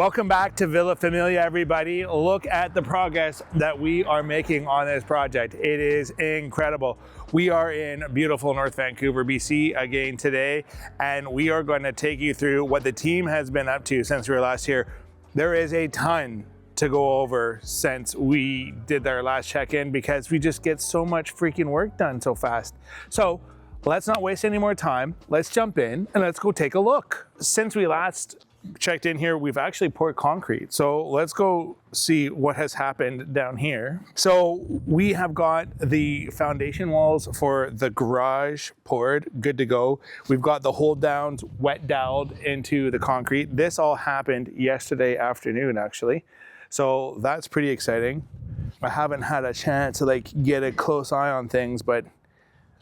Welcome back to Villa Familia, everybody. Look at the progress that we are making on this project. It is incredible. We are in beautiful North Vancouver, BC again today, and we are going to take you through what the team has been up to since we were last here. There is a ton to go over since we did our last check-in because we just get so much freaking work done so fast. So let's not waste any more time. Let's jump in and let's go take a look. Since we last checked in here, we've actually poured concrete. So let's go see what has happened down here. So we have got the foundation walls for the garage poured, good to go. We've got the hold downs wet doweled into the concrete. This all happened yesterday afternoon, actually. So that's pretty exciting. I haven't had a chance to get a close eye on things, but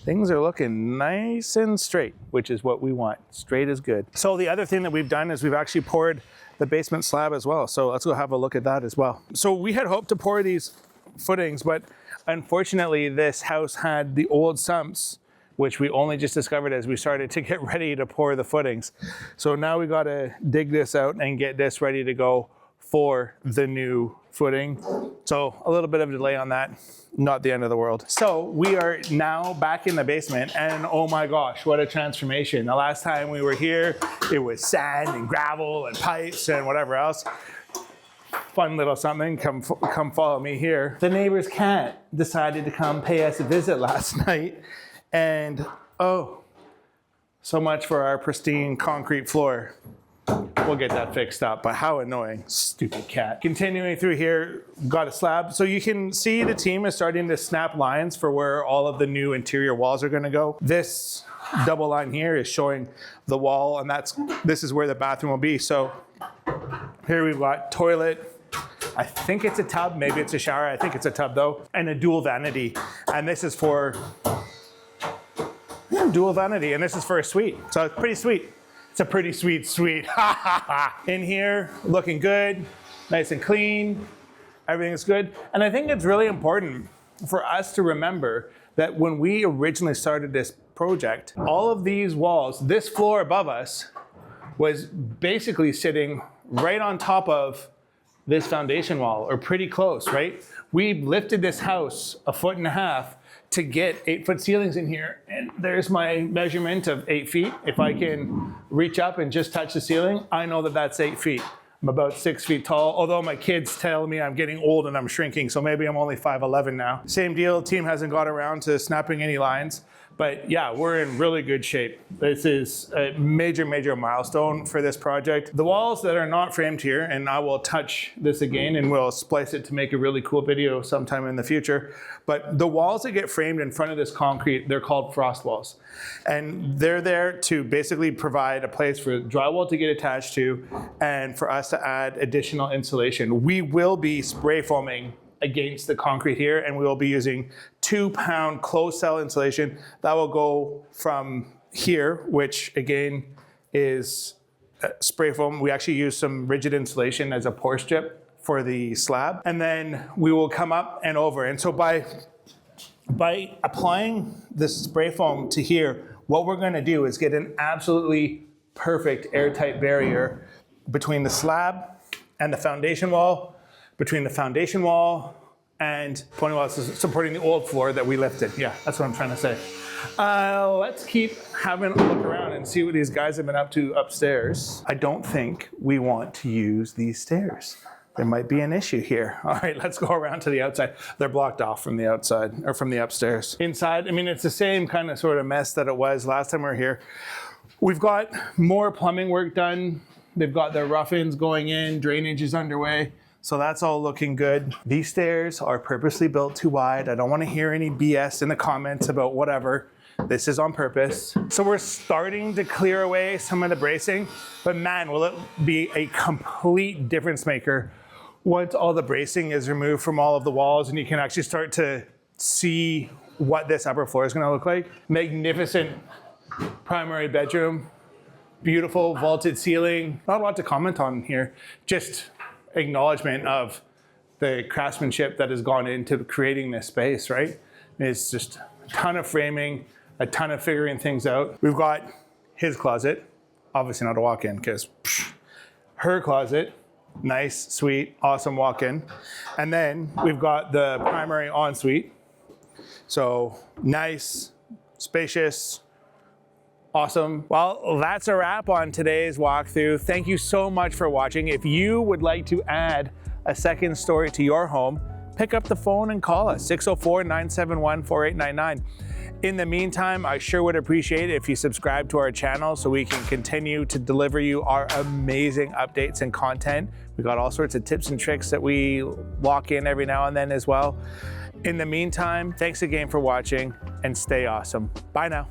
things are looking nice and straight, which is what we want. Straight is good. So the other thing that we've done is we've actually poured the basement slab as well. So let's go have a look at that as well. So we had hoped to pour these footings, but unfortunately this house had the old sumps, which we only just discovered as we started to get ready to pour the footings. So now we got to dig this out and get this ready to go for the new footing. So a little bit of a delay on that, not the end of the world. So we are now back in the basement, and oh my gosh, what a transformation. The last time we were here, it was sand and gravel and pipes and whatever else. Fun little something, come follow me here. The neighbor's cat decided to come pay us a visit last night, and oh, so much for our pristine concrete floor. We'll get that fixed up, but how annoying. Stupid cat. Continuing through here, got a slab. So you can see the team is starting to snap lines for where all of the new interior walls are gonna go. This double line here is showing the wall, and this is where the bathroom will be. So here we've got toilet. I think it's a tub, maybe it's a shower. I think it's a tub though, and a dual vanity. And this is for dual vanity, and this is for a suite. So it's pretty sweet. It's a pretty sweet suite. In here, looking good, nice and clean. Everything's good. And I think it's really important for us to remember that when we originally started this project, all of these walls, this floor above us was basically sitting right on top of this foundation wall, or pretty close, right? We lifted this house 1.5 feet to get 8-foot ceilings in here. And there's my measurement of 8 feet. If I can reach up and just touch the ceiling, I know that that's 8 feet. I'm about 6 feet tall, although my kids tell me I'm getting old and I'm shrinking, so maybe I'm only 5'11" now. Same deal, team hasn't got around to snapping any lines, but yeah, we're in really good shape. This is a major, major milestone for this project. The walls that are not framed here, and I will touch this again and we'll splice it to make a really cool video sometime in the future, but the walls that get framed in front of this concrete, they're called frost walls. And they're there to basically provide a place for drywall to get attached to and for us to add additional insulation. We will be spray foaming against the concrete here, and we will be using 2-pound closed cell insulation that will go from here, which again is spray foam. We actually use some rigid insulation as a pour strip for the slab, and then we will come up and over. And so by applying this spray foam to here, what we're going to do is get an absolutely perfect airtight barrier between the slab and the foundation wall, between the foundation wall and pointing wall supporting the old floor that we lifted. Yeah, that's what I'm trying to say. Let's keep having a look around and see what these guys have been up to upstairs. I don't think we want to use these stairs. There might be an issue here. All right, let's go around to the outside. They're blocked off from the outside, or from the upstairs. Inside, I mean, it's the same kind of sort of mess that it was last time we were here. We've got more plumbing work done. They've got their rough-ins going in, drainage is underway. So that's all looking good. These stairs are purposely built too wide. I don't want to hear any BS in the comments about whatever. This is on purpose. So we're starting to clear away some of the bracing, but man, will it be a complete difference maker once all the bracing is removed from all of the walls and you can actually start to see what this upper floor is going to look like. Magnificent primary bedroom, beautiful vaulted ceiling. Not a lot to comment on here, just acknowledgement of the craftsmanship that has gone into creating this space, right? It's just a ton of framing, a ton of figuring things out. We've got his closet, obviously not a walk-in because her closet, Nice, sweet, awesome walk-in. And then we've got the primary ensuite. So nice, spacious, awesome. Well, that's a wrap on today's walkthrough. Thank you so much for watching. If you would like to add a second story to your home, pick up the phone and call us, 604-971-4899. In the meantime, I sure would appreciate it if you subscribe to our channel so we can continue to deliver you our amazing updates and content. We got all sorts of tips and tricks that we lock in every now and then as well. In the meantime, thanks again for watching and stay awesome. Bye now.